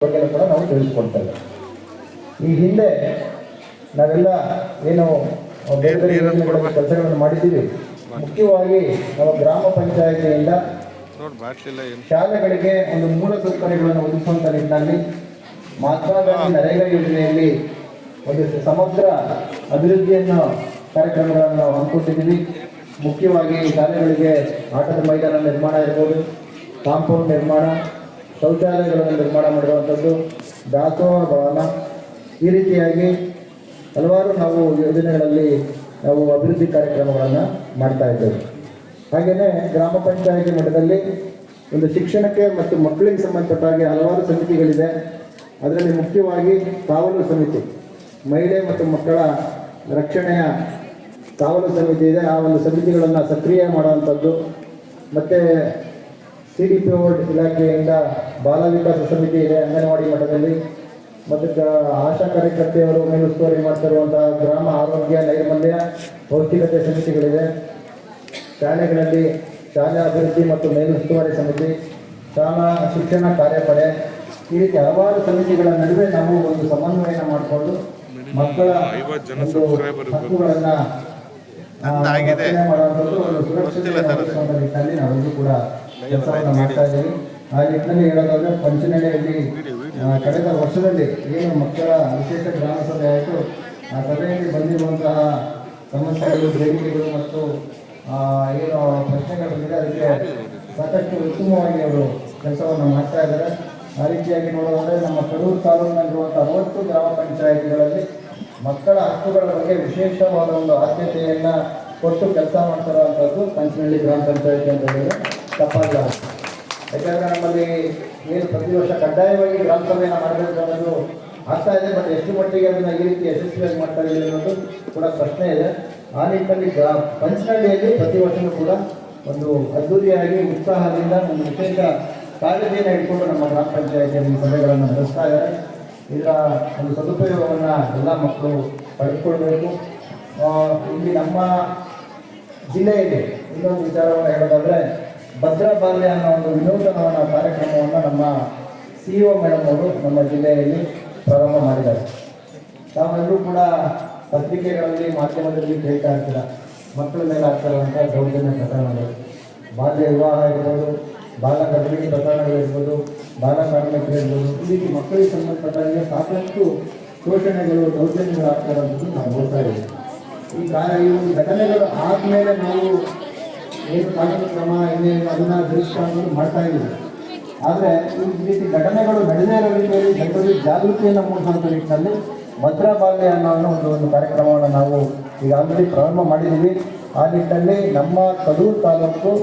ಬಗ್ಗೆ ಕೂಡ ನಾವು ತಿಳಿಸ್ಕೊಡ್ತೇವೆ. ಈ ಹಿಂದೆ ನಾವೆಲ್ಲ ಏನು ಬೇರೆ ಬೇರೆ ಕೆಲಸಗಳನ್ನು ಮಾಡಿದ್ದೀವಿ. ಮುಖ್ಯವಾಗಿ ನಮ್ಮ ಗ್ರಾಮ ಪಂಚಾಯಿತಿಯಿಂದ ಶಾಲೆಗಳಿಗೆ ಒಂದು ಮೂಲಸೌಕರ್ಯಗಳನ್ನು ಒದಗಿಸುವಂಥ ನಿಟ್ಟಿನಲ್ಲಿ ಮಹಾತ್ಮ ಗಾಂಧಿ ನರೇಗಾ ಯೋಜನೆಯಲ್ಲಿ ಒಂದು ಸಮಗ್ರ ಅಭಿವೃದ್ಧಿಯನ್ನು ಕಾರ್ಯಕ್ರಮಗಳನ್ನು ನಾವು ಹಮ್ಮಿಕೊಂಡಿದ್ದೀವಿ. ಮುಖ್ಯವಾಗಿ ಶಾಲೆಗಳಿಗೆ ಆಟದ ಮೈದಾನ ನಿರ್ಮಾಣ ಇರ್ಬೋದು, ಕಾಂಪೌಂಡ್ ನಿರ್ಮಾಣ, ಶೌಚಾಲಯಗಳನ್ನು ನಿರ್ಮಾಣ ಮಾಡಿರುವಂಥದ್ದು, ದಾಸೋಹ ಭವನ, ಈ ರೀತಿಯಾಗಿ ಹಲವಾರು ನಾವು ಯೋಜನೆಗಳಲ್ಲಿ ನಾವು ಅಭಿವೃದ್ಧಿ ಕಾರ್ಯಕ್ರಮಗಳನ್ನು ಮಾಡ್ತಾ ಇದ್ದೇವೆ. ಹಾಗೆಯೇ ಗ್ರಾಮ ಪಂಚಾಯಿತಿ ಮಟ್ಟದಲ್ಲಿ ಒಂದು ಶಿಕ್ಷಣಕ್ಕೆ ಮತ್ತು ಮಕ್ಕಳಿಗೆ ಸಂಬಂಧಪಟ್ಟ ಹಾಗೆ ಹಲವಾರು ಸಮಿತಿಗಳಿದೆ. ಅದರಲ್ಲಿ ಮುಖ್ಯವಾಗಿ ಕಾವಲು ಸಮಿತಿ, ಮಹಿಳೆ ಮತ್ತು ಮಕ್ಕಳ ರಕ್ಷಣೆಯ ಕಾವಲು ಸಮಿತಿ ಇದೆ. ಆ ಒಂದು ಸಮಿತಿಗಳನ್ನು ಸಕ್ರಿಯ ಮಾಡುವಂಥದ್ದು. ಮತ್ತು CDPO ಇಲಾಖೆಯಿಂದ ಬಾಲ ವಿಕಾಸ ಸಮಿತಿ ಇದೆ ಅಂಗನವಾಡಿ ಮಟ್ಟದಲ್ಲಿ. ಮತ್ತು ಆಶಾ ಕಾರ್ಯಕರ್ತೆಯವರು ಮೇಲುಸ್ತುವಾರಿ ಮಾಡ್ತಿರುವಂತಹ ಗ್ರಾಮ ಆರೋಗ್ಯ ನೈರ್ಮಲ್ಯ ಪೌಷ್ಟಿಕತೆ ಸಮಿತಿಗಳಿದೆ. ಶಾಲೆಗಳಲ್ಲಿ ಶಾಲಾ ಅಭಿವೃದ್ಧಿ ಮತ್ತು ಮೇಲುಸ್ತುವಾರಿ ಸಮಿತಿ, ಶಾಲಾ ಶಿಕ್ಷಣ ಕಾರ್ಯಪಡೆ, ಈ ರೀತಿ ಹಲವಾರು ಸಮಿತಿಗಳ ನಡುವೆ ನಾವು ಒಂದು ಸಮನ್ವಯನ ಮಾಡಿಕೊಂಡು ಮಕ್ಕಳ ಹಕ್ಕುಗಳನ್ನು ಮಾಡುವಂಥದ್ದು ಒಂದು ಸುರಕ್ಷತೆ ನಿಟ್ಟಿನಲ್ಲಿ ನಾವೆಲ್ಲರೂ ಕೂಡ ಕೆಲಸವನ್ನು ಮಾಡ್ತಾ ಇದ್ದೀವಿ. ಆ ನಿಟ್ಟಿನಲ್ಲಿ ಹೇಳೋದಾದ್ರೆ ಪಂಚನಹಳ್ಳಿಯಲ್ಲಿ ಕಳೆದ ವರ್ಷದಲ್ಲಿ ಏನು ಮಕ್ಕಳ ವಿಶೇಷ ಗ್ರಾಮ ಸಭೆ ಆಯಿತು, ಆ ಸಭೆಯಲ್ಲಿ ಬಂದಿರುವಂತಹ ಸಮಸ್ಯೆಗಳು, ಬೇಡಿಕೆಗಳು ಮತ್ತು ಏನು ಪ್ರಶ್ನೆಗಳು ಬಂದಿದೆ ಅದಕ್ಕೆ ಸಾಕಷ್ಟು ಉತ್ತಮವಾಗಿ ಅವರು ಕೆಲಸವನ್ನು ಮಾಡ್ತಾ ಇದ್ದಾರೆ. ಆ ರೀತಿಯಾಗಿ ನೋಡೋದಾದರೆ ನಮ್ಮ ಕಡೂರು ತಾಲೂಕಿನಲ್ಲಿರುವಂಥ 60 ಗ್ರಾಮ ಪಂಚಾಯಿತಿಗಳಲ್ಲಿ ಮಕ್ಕಳ ಹಕ್ಕುಗಳ ಬಗ್ಗೆ ವಿಶೇಷವಾದ ಒಂದು ಆದ್ಯತೆಯನ್ನು ಕೊಟ್ಟು ಕೆಲಸ ಮಾಡ್ತಿರುವಂಥದ್ದು ಪಂಚನಹಳ್ಳಿ ಗ್ರಾಮ ಪಂಚಾಯಿತಿ ಅಂತ ಹೇಳಿದರೆ ತಪ್ಪಾಗಲ್ಲ. ಯಾಕಂದರೆ ನಮ್ಮಲ್ಲಿ ಏನು ಪ್ರತಿ ವರ್ಷ ಕಡ್ಡಾಯವಾಗಿ ಗ್ರಾಮ ಸಭೆಯನ್ನು ಮಾಡಬೇಕು ಅನ್ನೋದು ಆಗ್ತಾ ಇದೆ. ಬಟ್ ಎಷ್ಟು ಮಟ್ಟಿಗೆ ಅದನ್ನು ಈ ರೀತಿ ಯಶಸ್ವಿಯಾಗಿ ಮಾಡ್ತಾ ಇದ್ದೀವಿ ಅನ್ನೋದು ಕೂಡ ಪ್ರಶ್ನೆ ಇದೆ. ಆ ನಿಟ್ಟಿನಲ್ಲಿ ಪಂಚನಹಳ್ಳಿಯಲ್ಲಿ ಪ್ರತಿ ವರ್ಷವೂ ಕೂಡ ಒಂದು ಅದ್ದೂರಿಯಾಗಿ ಉತ್ಸಾಹದಿಂದ ಒಂದು ವಿಶೇಷ ಕಾಳಜಿಯನ್ನು ಇಟ್ಕೊಂಡು ನಮ್ಮ ಗ್ರಾಮ ಪಂಚಾಯಿತಿಯಲ್ಲಿ ಸಭೆಗಳನ್ನು ನಡೆಸ್ತಾ ಇದ್ದಾರೆ. ಇದರ ಒಂದು ಸದುಪಯೋಗವನ್ನು ಎಲ್ಲ ಮಕ್ಕಳು ಪಡೆದುಕೊಳ್ಬೇಕು. ಇಲ್ಲಿ ನಮ್ಮ ಜಿಲ್ಲೆಯಲ್ಲಿ ಇನ್ನೊಂದು ವಿಚಾರವನ್ನು ಹೇಳೋದಾದರೆ ಭದ್ರಾ ಬಾಲ್ಯ ಅನ್ನೋ ಒಂದು ವಿನೂತನವಾದ ಕಾರ್ಯಕ್ರಮವನ್ನು ನಮ್ಮ CEO ಮೇಡಮ್ ಅವರು ನಮ್ಮ ಜಿಲ್ಲೆಯಲ್ಲಿ ಪ್ರಾರಂಭ ಮಾಡಿದ್ದಾರೆ. ತಾವೆಲ್ಲರೂ ಕೂಡ ಪತ್ರಿಕೆಗಳಲ್ಲಿ ಮಾಧ್ಯಮದಲ್ಲಿ ಕೇಳ್ತಾ ಇರ್ತೀರ, ಮಕ್ಕಳ ಮೇಲೆ ಆಗ್ತಿರುವಂಥ ದೌರ್ಜನ್ಯ ಪ್ರಕರಣಗಳು, ಬಾಲ್ಯ ವಿವಾಹ ಇರ್ಬೋದು, ಬಾಲ ಗರ್ಭಿಣಿ ಪ್ರಕರಣಗಳಿರ್ಬೋದು, ಬಾಲ ಕಾರ್ಮಿಕರಿರ್ಬೋದು, ಈ ರೀತಿ ಮಕ್ಕಳಿಗೆ ಸಂಬಂಧಪಟ್ಟಾಗ ಸಾಕಷ್ಟು ಶೋಷಣೆಗಳು, ದೌರ್ಜನ್ಯಗಳು ಆಗ್ತಿರೋಂಥದ್ದು ನಾವು ನೋಡ್ತಾ ಇದ್ದೀವಿ. ಈ ಒಂದು ಘಟನೆಗಳು ಆದಮೇಲೆ ನಾವು ಏನು ಕಾನೂನು ಕ್ರಮ ಇನ್ನೇನು ಅದನ್ನು ದುರುಪಯೋಗ ಮಾಡ್ತಾ ಇದ್ದೀವಿ. ಆದರೆ ಈ ರೀತಿ ಘಟನೆಗಳು ನಡೆದೇ ಇರೋ ರೀತಿಯಲ್ಲಿ ಜನರಲ್ಲಿ ಜಾಗೃತಿಯನ್ನು ಮೂಡಿಸುವಂಥ ನಿಟ್ಟಿನಲ್ಲಿ ಭದ್ರಾ ಬಾಲ್ಯ ಅನ್ನೋ ಒಂದು ಕಾರ್ಯಕ್ರಮವನ್ನು ನಾವು ಈಗಾಗಲೇ ಪ್ರಾರಂಭ ಮಾಡಿದ್ದೀವಿ. ಆ ನಿಟ್ಟಿನಲ್ಲಿ ನಮ್ಮ Kadur taluk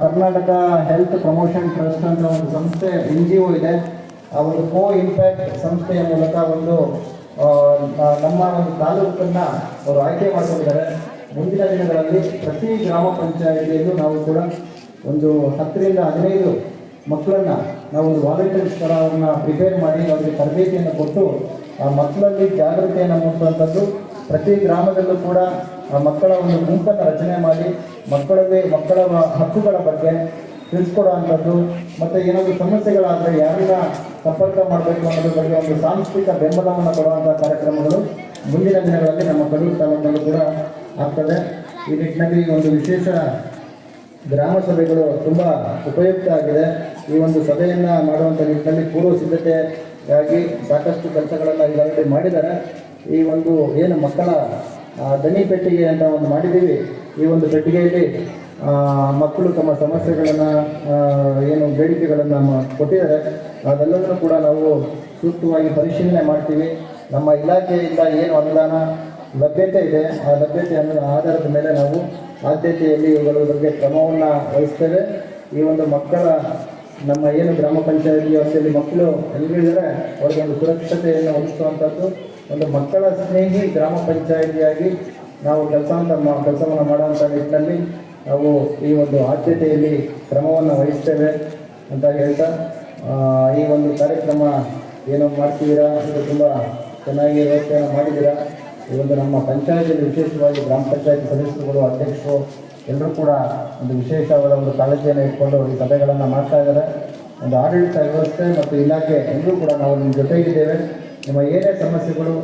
Karnataka health promotion trust ಅಂತ ಒಂದು ಸಂಸ್ಥೆ NGO ಇದೆ. ಆ ಒಂದು ಇಂಪ್ಯಾಕ್ಟ್ ಸಂಸ್ಥೆಯ ಮೂಲಕ ಒಂದು ನಮ್ಮ ಒಂದು ತಾಲೂಕನ್ನು ಅವರು ಆಯ್ಕೆ ಮಾಡಿಕೊಂಡಿದ್ದಾರೆ. ಮುಂದಿನ ದಿನಗಳಲ್ಲಿ ಪ್ರತಿ ಗ್ರಾಮ ಪಂಚಾಯಿತಿಯಲ್ಲೂ ನಾವು ಕೂಡ ಒಂದು 10 ರಿಂದ 15 ಮಕ್ಕಳನ್ನು ನಾವು ಒಂದು ವಾಲಂಟಿಯರ್ಸ್ ಥರ ಅವ್ರನ್ನ ಪ್ರಿಪೇರ್ ಮಾಡಿ ಅವರಿಗೆ ತರಬೇತಿಯನ್ನು ಕೊಟ್ಟು ಆ ಮಕ್ಕಳಲ್ಲಿ ಜಾಗೃತಿಯನ್ನು ಮೂಡಿಸುವಂಥದ್ದು. ಪ್ರತಿ ಗ್ರಾಮದಲ್ಲೂ ಕೂಡ ಆ ಮಕ್ಕಳ ಒಂದು ಗುಂಪನ್ನು ರಚನೆ ಮಾಡಿ ಮಕ್ಕಳ ಹಕ್ಕುಗಳ ಬಗ್ಗೆ ತಿಳಿಸ್ಕೊಡುವಂಥದ್ದು. ಮತ್ತು ಏನಾದರೂ ಸಮಸ್ಯೆಗಳಾದರೆ ಯಾರನ್ನ ಸಂಪರ್ಕ ಮಾಡಬೇಕು ಅನ್ನೋದ್ರ ಬಗ್ಗೆ ಒಂದು ಸಾಂಸ್ಥಿಕ ಬೆಂಬಲವನ್ನು ಕೊಡುವಂಥ ಕಾರ್ಯಕ್ರಮಗಳು ಮುಂದಿನ ದಿನಗಳಲ್ಲಿ ನಮ್ಮ ಕಡೂರು ತಾಲೂಕಿನಲ್ಲೂ ಕೂಡ ಆಗ್ತದೆ. ಈ ನಿಟ್ಟಿನಲ್ಲಿ ಒಂದು ವಿಶೇಷ ಗ್ರಾಮ ಸಭೆಗಳು ತುಂಬ ಉಪಯುಕ್ತ ಆಗಿದೆ. ಈ ಒಂದು ಸಭೆಯನ್ನು ಮಾಡುವಂಥ ನಿಟ್ಟಿನಲ್ಲಿ ಪೂರ್ವ ಸಿದ್ಧತೆಯಾಗಿ ಸಾಕಷ್ಟು ಕೆಲಸಗಳನ್ನು ಈಗಾಗಲೇ ಮಾಡಿದ್ದಾರೆ. ಈ ಒಂದು ಏನು ಮಕ್ಕಳ ದನಿ ಪೆಟ್ಟಿಗೆ ಅಂತ ಒಂದು ಮಾಡಿದ್ದೀವಿ. ಈ ಒಂದು ಪೆಟ್ಟಿಗೆಯಲ್ಲಿ ಮಕ್ಕಳು ತಮ್ಮ ಸಮಸ್ಯೆಗಳನ್ನು ಏನು ಬೇಡಿಕೆಗಳನ್ನು ಕೊಟ್ಟಿದ್ದಾರೆ ಅದೆಲ್ಲದನ್ನು ಕೂಡ ನಾವು ಸೂಕ್ತವಾಗಿ ಪರಿಶೀಲನೆ ಮಾಡ್ತೀವಿ. ನಮ್ಮ ಇಲಾಖೆಯಿಂದ ಏನು ಅನುದಾನ ಲಭ್ಯತೆ ಇದೆ ಆ ಲಭ್ಯತೆ ಆಧಾರದ ಮೇಲೆ ನಾವು ಆದ್ಯತೆಯಲ್ಲಿ ಇವುಗಳ ಬಗ್ಗೆ ಕ್ರಮವನ್ನು ವಹಿಸ್ತೇವೆ. ಈ ಒಂದು ಮಕ್ಕಳ ನಮ್ಮ ಏನು ಗ್ರಾಮ ಪಂಚಾಯಿತಿ ವ್ಯವಸ್ಥೆಯಲ್ಲಿ ಮಕ್ಕಳು ಎಲ್ಲಿದ್ದಾರೆ ಅವ್ರಿಗೆ ಒಂದು ಸುರಕ್ಷತೆಯನ್ನು ಒದಗಿಸುವಂಥದ್ದು, ಒಂದು ಮಕ್ಕಳ ಸ್ನೇಹಿ ಗ್ರಾಮ ಪಂಚಾಯಿತಿಯಾಗಿ ನಾವು ಕೆಲಸವನ್ನು ಮಾಡುವಂಥ ನಿಟ್ಟಿನಲ್ಲಿ ನಾವು ಈ ಒಂದು ಆದ್ಯತೆಯಲ್ಲಿ ಕ್ರಮವನ್ನು ವಹಿಸ್ತೇವೆ ಅಂತ ಹೇಳ್ತಾ ಈ ಒಂದು ಕಾರ್ಯಕ್ರಮ ಏನು ಮಾಡ್ತಿದ್ದೀರಾ ಇದು ತುಂಬ ಚೆನ್ನಾಗಿ ವ್ಯವಸ್ಥೆಯನ್ನು ಮಾಡಿದ್ದೀರಾ. ಈ ಒಂದು ನಮ್ಮ ಪಂಚಾಯತಿಯಲ್ಲಿ ವಿಶೇಷವಾಗಿ ಗ್ರಾಮ ಪಂಚಾಯತಿ ಸದಸ್ಯರುಗಳು, ಅಧ್ಯಕ್ಷರು ಎಲ್ಲರೂ ಕೂಡ ಒಂದು ವಿಶೇಷವಾದ ಒಂದು ಕಾಳಜಿಯನ್ನು ಇಟ್ಕೊಂಡು ಈ ಸಭೆಗಳನ್ನು ಮಾಡ್ತಾ ಇದ್ದಾರೆ. ಒಂದು ಆಡಳಿತ ವ್ಯವಸ್ಥೆ ಮತ್ತು ಇಲಾಖೆ ಎಲ್ಲರೂ ಕೂಡ ನಾವು ನಿಮ್ಮ ಜೊತೆಗಿದ್ದೇವೆ. ನಿಮ್ಮ ಏನೇ ಸಮಸ್ಯೆಗಳು